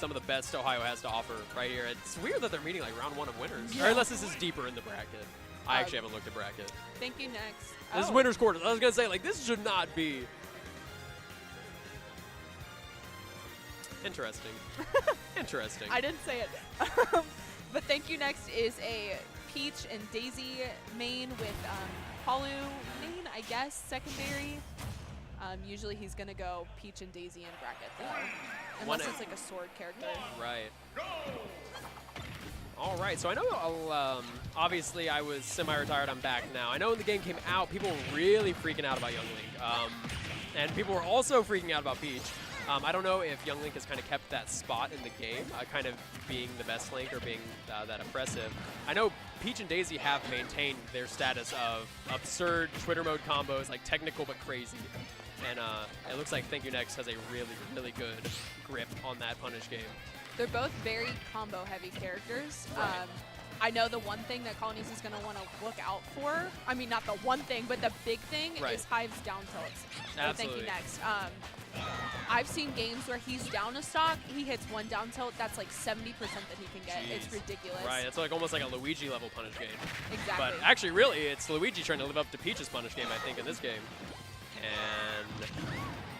some of the best Ohio has to offer right here. It's weird that they're meeting like round 1 of winners, Yeah. or unless this is deeper in the bracket. I actually haven't looked at bracket. Thank you, next. This is winners quarters. I was gonna say like this should not be interesting. Interesting. I didn't say it. But thank you, next is a Peach and Daisy main with Palu main, I guess, secondary. Usually he's going to go Peach and Daisy in bracket, though. Unless it's like a sword character. Right. All right, so I know obviously I was semi-retired. I'm back now. I know when the game came out, people were really freaking out about Young Link. And people were also freaking out about Peach. I don't know if Young Link has kind of kept that spot in the game, kind of being the best Link or being that impressive. I know Peach and Daisy have maintained their status of absurd Twitter mode combos, like technical but crazy. And it looks like Thank You Next has a really, really good grip on that punish game. They're both very combo-heavy characters. Right. I know the one thing that Colonies is going to want to look out for, I mean, not the one thing, but the big thing is Hive's down tilts. Absolutely. Thank You Next. I've seen games where he's down a stock, he hits one down tilt, that's like 70% that he can get. Jeez. It's ridiculous. Right, it's like almost like a Luigi level punish game. Exactly. But actually, really, it's Luigi trying to live up to Peach's punish game, I think, in this game.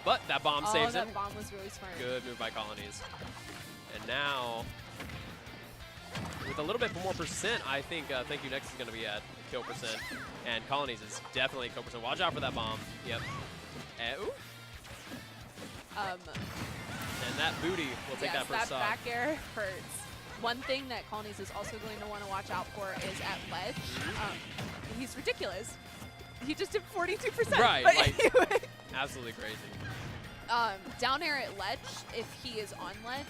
But that bomb saves it. That bomb was really smart. Good move by Colonies. And now, with a little bit more percent, I think Thank You Next is going to be at kill percent. And Colonies is definitely kill percent. Watch out for that bomb. Yep. Ooh. And that booty will take that first that stock. back air hurts. One thing that Colonies is also going to want to watch out for is at ledge. He's ridiculous. He just did 42%. Right. But Like, anyway. absolutely crazy. Down air at ledge, if he is on ledge,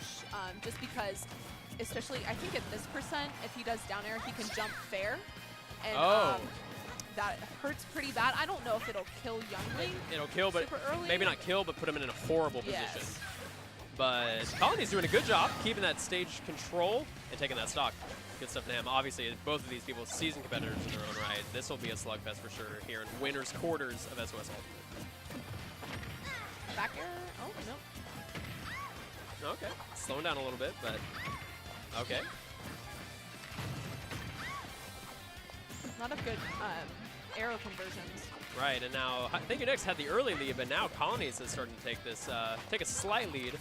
just because, especially I think at this percent, if he does down air, he can jump fair. And that hurts pretty bad. I don't know if it'll kill Young Link. It'll kill, but maybe not kill, but put him in a horrible position. Yes. But Colony's doing a good job keeping that stage control and taking that stock. Good stuff to him. Obviously, both of these people seasoned competitors in their own right. This will be a slugfest for sure here in winners quarters of SOS Ultimate. Back air? Oh, no. Okay. Slowing down a little bit, but okay. Not a good arrow conversions. Right, and now Thank You Next had the early lead, but now Colonies is starting to take this, take a slight lead.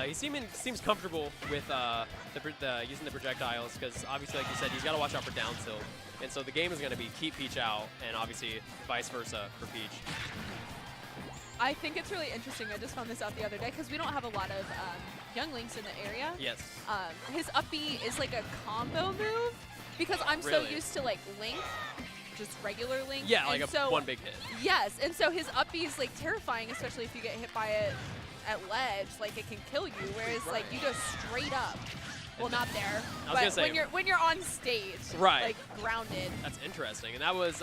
He seems comfortable with using the projectiles because obviously, like you said, he's got to watch out for down tilt. And so the game is going to be keep Peach out, and obviously vice versa for Peach. I think it's really interesting. I just found this out the other day because we don't have a lot of Young Links in the area. Yes. His up B is like a combo move because I'm so used to like Link. Just regular Link. Yeah, like so, one big hit. Yes, and so his up B is like terrifying, especially if you get hit by it at ledge. Like it can kill you, whereas like you go straight up. Well, not there, but when you're on stage, like grounded. That's interesting, and that was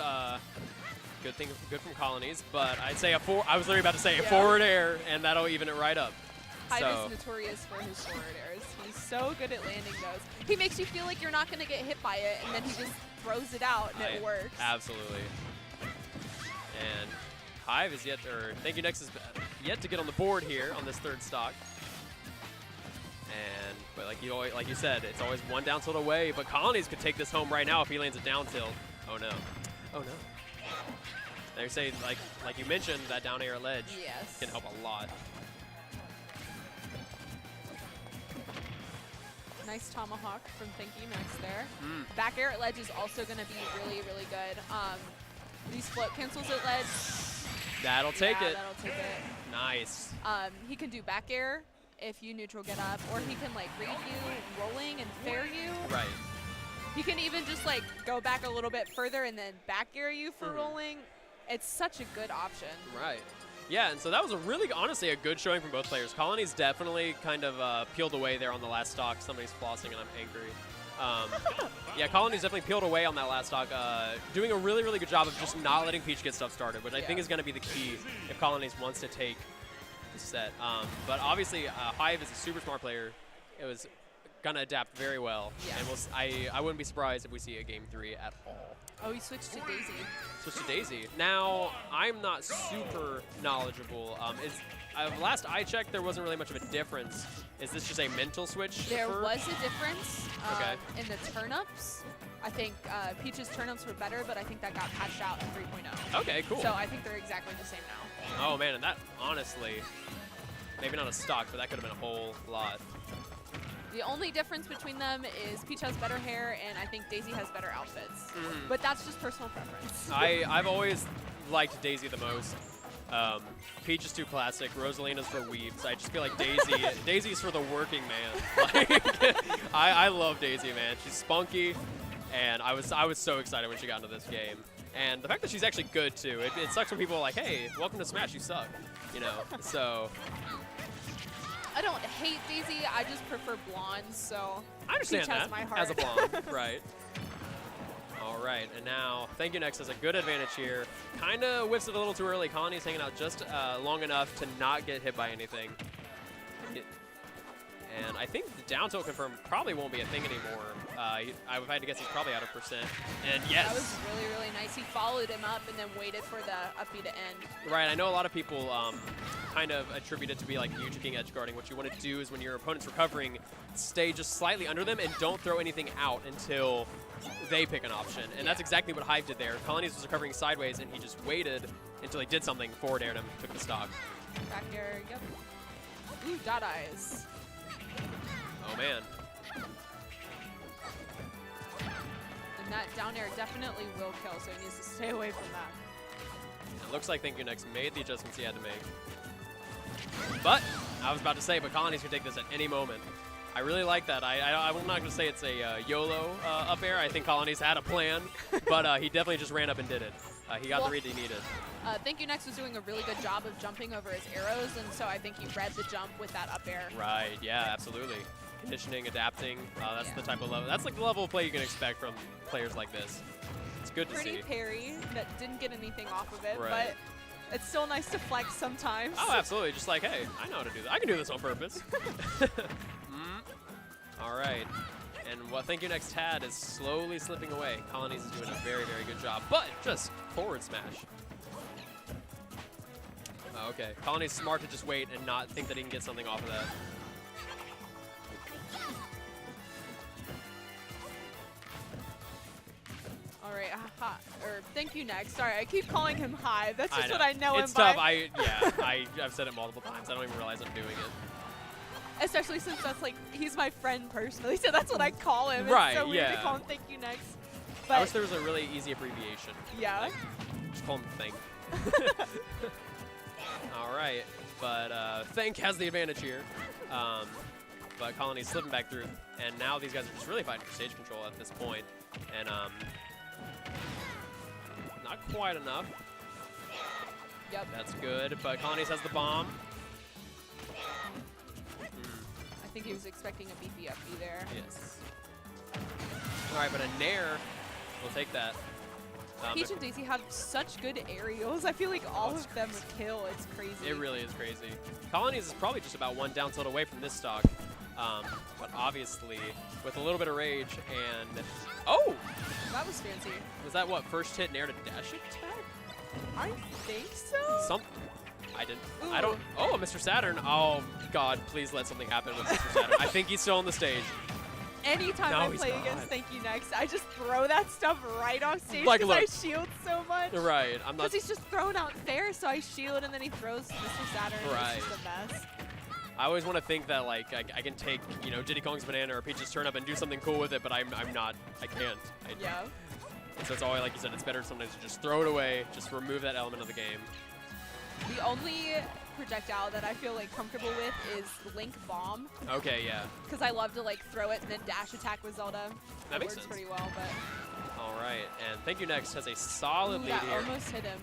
good from Colonies. But I'd say I was literally about to say a forward air, and that'll even it right up. Hive is notorious for his forward airs. He's so good at landing those. He makes you feel like you're not going to get hit by it, and then he just throws it out, and it works. Absolutely. And Hive is Thank You Next is yet to get on the board here on this third stock. But like you said, it's always one down tilt away. But Colonies could take this home right now if he lands a down tilt. Oh no! Oh no! They say like you mentioned, that down air ledge can help a lot. Nice tomahawk from Thank You Next there. Back air at ledge is also going to be really, really good. These float cancels at ledge. That'll take it. That'll take it. Nice. He can do back air if you neutral get up, or he can like read you rolling and fair you. Right. He can even just like go back a little bit further and then back air you for rolling. It's such a good option. Right. Yeah, and so that was honestly a good showing from both players. Colonies definitely kind of peeled away there on the last stock. Somebody's flossing and I'm angry. Yeah, Colonies definitely peeled away on that last stock, doing a really, really good job of just not letting Peach get stuff started, which I think is going to be the key if Colonies wants to take the set. But obviously, Hive is a super smart player. It was going to adapt very well. And I wouldn't be surprised if we see a Game 3 at all. Oh, he switched to Daisy. Switched to Daisy. Now, I'm not super knowledgeable. last I checked, there wasn't really much of a difference. Is this just a mental switch? There was a difference in the turn-ups. I think Peach's turn-ups were better, but I think that got patched out in 3.0. Okay, cool. So I think they're exactly the same now. Oh, man, and that, honestly, maybe not a stock, but that could have been a whole lot. The only difference between them is Peach has better hair, and I think Daisy has better outfits. But that's just personal preference. I've always liked Daisy the most. Peach is too classic. Rosalina's for weebs. I just feel like Daisy's for the working man. Like, I love Daisy, man. She's spunky, and I was so excited when she got into this game. And the fact that she's actually good too. It sucks when people are like, "Hey, welcome to Smash. You suck," you know. So. I don't hate Daisy. I just prefer blondes. So I understand Peach has that my heart. as a blonde, right? All right, and now Thank You Next has a good advantage here. Kind of whiffs it a little too early. Colony's hanging out just long enough to not get hit by anything. And I think the down tilt confirm probably won't be a thing anymore. If I had to guess, he's probably out of percent. And yes. That was really, really nice. He followed him up and then waited for the up B to end. Right, I know a lot of people kind of attribute it to be like Future King edge guarding. What you want to do is when your opponent's recovering, stay just slightly under them and don't throw anything out until they pick an option. And that's exactly what Hive did there. Colonies was recovering sideways, and he just waited until he did something, forward aired him, took the stock. Back air, yep. Ooh, dot eyes. Oh, man. And that down air definitely will kill, so he needs to stay away from that. It looks like Thank You Next made the adjustments he had to make. But, I was about to say, but Colonies can take this at any moment. I really like that. I'm not going to say it's a YOLO up air. I think Colonies had a plan, but he definitely just ran up and did it. He got the read he needed. Thank You Next was doing a really good job of jumping over his arrows, and so I think he read the jump with that up air. Right, yeah, absolutely. Conditioning, adapting, that's the type of level. That's like the level of play you can expect from players like this. It's good to see. Pretty parry that didn't get anything off of it, Right. but it's still nice to flex sometimes. Oh, absolutely. Just like, hey, I know how to do that. I can do this on purpose. All right. And what Thank You Next had is slowly slipping away. Colonies is doing a very, very good job, but just forward smash. Oh, okay. Colony's smart to just wait and not think that he can get something off of that. All right, or Thank You Next. Sorry, I keep calling him Hive. That's just what I know it's him by. tough. I've said it multiple times. I don't even realize I'm doing it. Especially since that's like, he's my friend personally, so that's what I call him. Right, It's so weird to yeah. call him Thank You Next. I But wish there was a really easy abbreviation. yeah. Like, just call him Thank. All right, but Thank has the advantage here. But Colony's slipping back through, and now these guys are just really fighting for stage control at this point. And not quite enough. Yep. That's good, but Colonies has the bomb. I think he was expecting a beefy up B there. Yes. All right, but a Nair will take that. Peach and Daisy have such good aerials. I feel like all of them would kill. It's crazy. It really is crazy. Colonies is probably just about one down tilt away from this stock. But obviously, with a little bit of rage and... Oh! That was fancy. Was that what, first hit Nair to dash attack? I think so. I didn't. Ooh. I don't... Oh, Mr. Saturn. Oh, God, please let something happen with Mr. Saturn. I think he's still on the stage. Anytime No, I he's play not. against Thank You Next, I just throw that stuff right off stage Like, because I look. shield so much. Right. I'm not... Because he's just throwing out there, so I shield, and then he throws Mr. Saturn. Right. It's just a mess. I always want to think that, like, I can take, you know, Diddy Kong's banana or Peach's turn up and do something cool with it, but I'm not. I can't. Yeah. So it's always, like you said, it's better sometimes to just throw it away, just remove that element of the game. The only projectile that I feel like comfortable with is Link Bomb, Okay, yeah. because I love to like throw it and then dash attack with Zelda. That makes works sense. pretty well, but All right, and Thank You Next has a solid lead that here. almost hit him.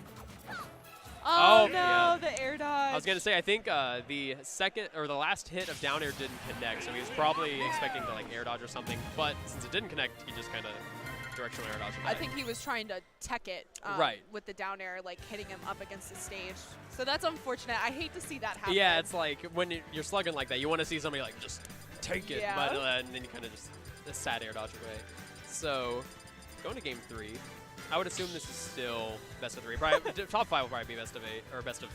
Oh, Oh, no, yeah. the air dodge. I was going to say, I think the second or the last hit of down air didn't connect, so he was probably expecting to like air dodge or something, but since it didn't connect, he just kind of directional air dodged. I think he was trying to tech it Right. with the down air, like hitting him up against the stage. So that's unfortunate. I hate to see that happen. Yeah, it's like when you're slugging like that, you want to see somebody like just take it, Yeah. but and then you kind of just a sad air dodge away. So going to game 3, I would assume this is still best of 3. Probably top 5 will probably be best of 8 or best of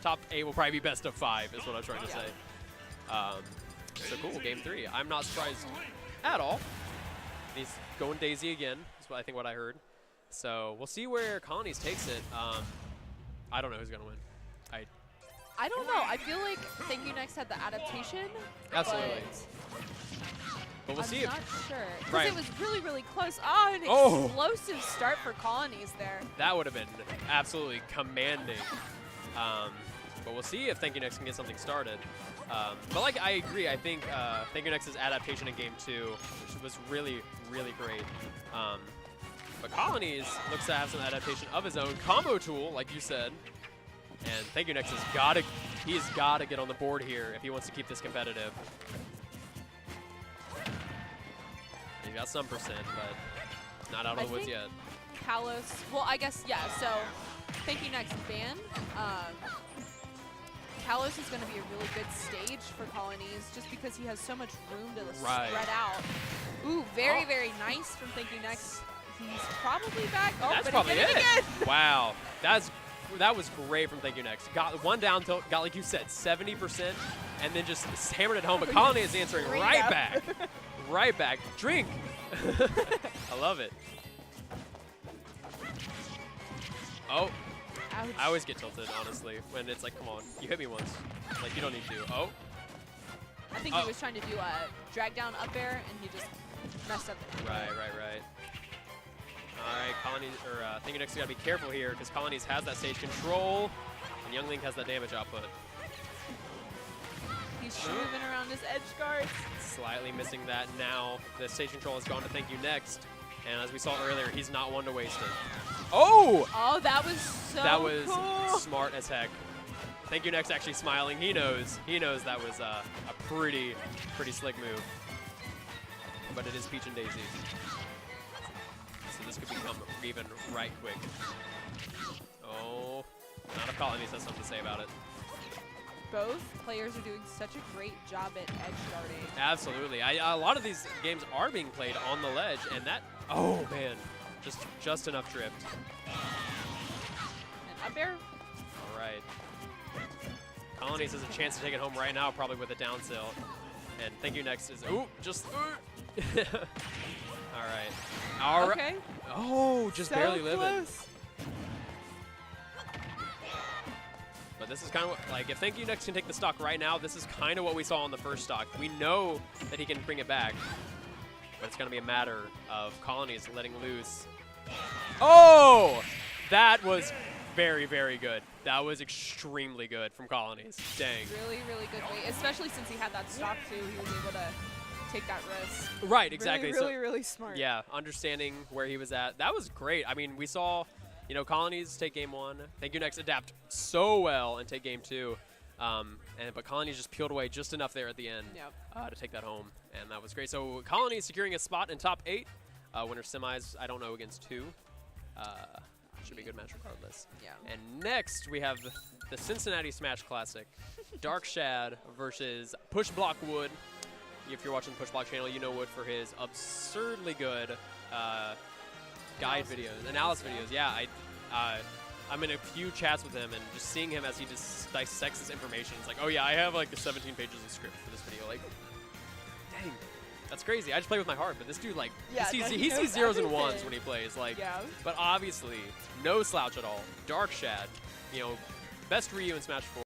top 8 will probably be best of 5 is what I was trying to Yeah. say. So cool, game 3. I'm not surprised at all. He's going Daisy again, is what I think what I heard. So we'll see where Colonies takes it. I don't know who's going to win. I don't know. I feel like Thank You Next had the adaptation. Absolutely. But we'll I'm see if not sure. Because right. it was really, really close. Oh, an Oh. explosive start for Colonies there. that would have been absolutely commanding. But we'll see if Thank You Next can get something started. But like I agree, I think Thank You Next's adaptation in game 2 which was really, really great. But Colonies looks to have some adaptation of his own combo tool, like you said. And Thank You Next he's got to get on the board here if he wants to keep this competitive. He's got some percent, but not out of the woods yet. Kalos, well, I guess, yeah, so Thank You Next ban. Kalos is going to be a really good stage for Colonies just because he has so much room to spread out. Ooh, very, very nice from Thank You Next. He's probably back. Oh, That's but probably he did it again. Wow, that was great from Thank You Next. Got one down tilt, got like you said, 70%, and then just hammered it home. But Colony is answering right back, right back. Drink. I love it. Oh, Ouch. I always get tilted honestly when it's like, come on, you hit me once, like you don't need to. Oh, I think he was trying to do a drag down up air, and he just messed up. right. All right, Colonies, or Thank You Next, you gotta be careful here because Colonies has that stage control, and Young Link has that damage output. He's moving around his edge guards. Slightly missing that now. The stage control has gone to Thank You Next, and as we saw earlier, he's not one to waste it. Oh! Oh, that was so That was cool. smart as heck. Thank You Next actually smiling. He knows that was a pretty slick move. But it is Peach and Daisy. So this could become even right quick. Oh, not if Colonies has something to say about it. Both players are doing such a great job at edge guarding. Absolutely. A lot of these games are being played on the ledge, and that, oh man, just enough drift. And up air. All right. Colonies has a chance to take it home right now, probably with a down tilt. And Thank You Next is, ooh, just, All right. Okay. Oh, just So barely living. close. But this is kind of what, like, if Thank You Next can take the stock right now, this is kind of what we saw on the first stock. We know that he can bring it back, but it's going to be a matter of Colonies letting loose. Oh! That was very, very good. That was extremely good from Colonies. Dang. Really, really good weight, especially since he had that stock too. He was able to take that risk. Right, exactly. Really, really, So, really smart. yeah, understanding where he was at. That was great. I mean, we saw, Colonies take game 1. Thank You Next adapt so well and take game 2. But Colonies just peeled away just enough there at the end to take that home, and that was great. So Colonies securing a spot in top 8. Winner semis, I don't know, against 2. Should be a good match regardless. Yeah. And next we have the Cincinnati Smash Classic, Dark Shad versus PushBlockWood. If you're watching the PushBlock channel, you know Wood for his absurdly good guide videos, analysis videos. Yeah, I'm in a few chats with him, and just seeing him as he just dissects this information. It's like, oh yeah, I have like 17 pages of script for this video. Like, dang, that's crazy. I just play with my heart, but this dude, like, he sees zeros and ones when he plays. Like, but obviously, no slouch at all. Dark Shad, best Ryu in Smash 4.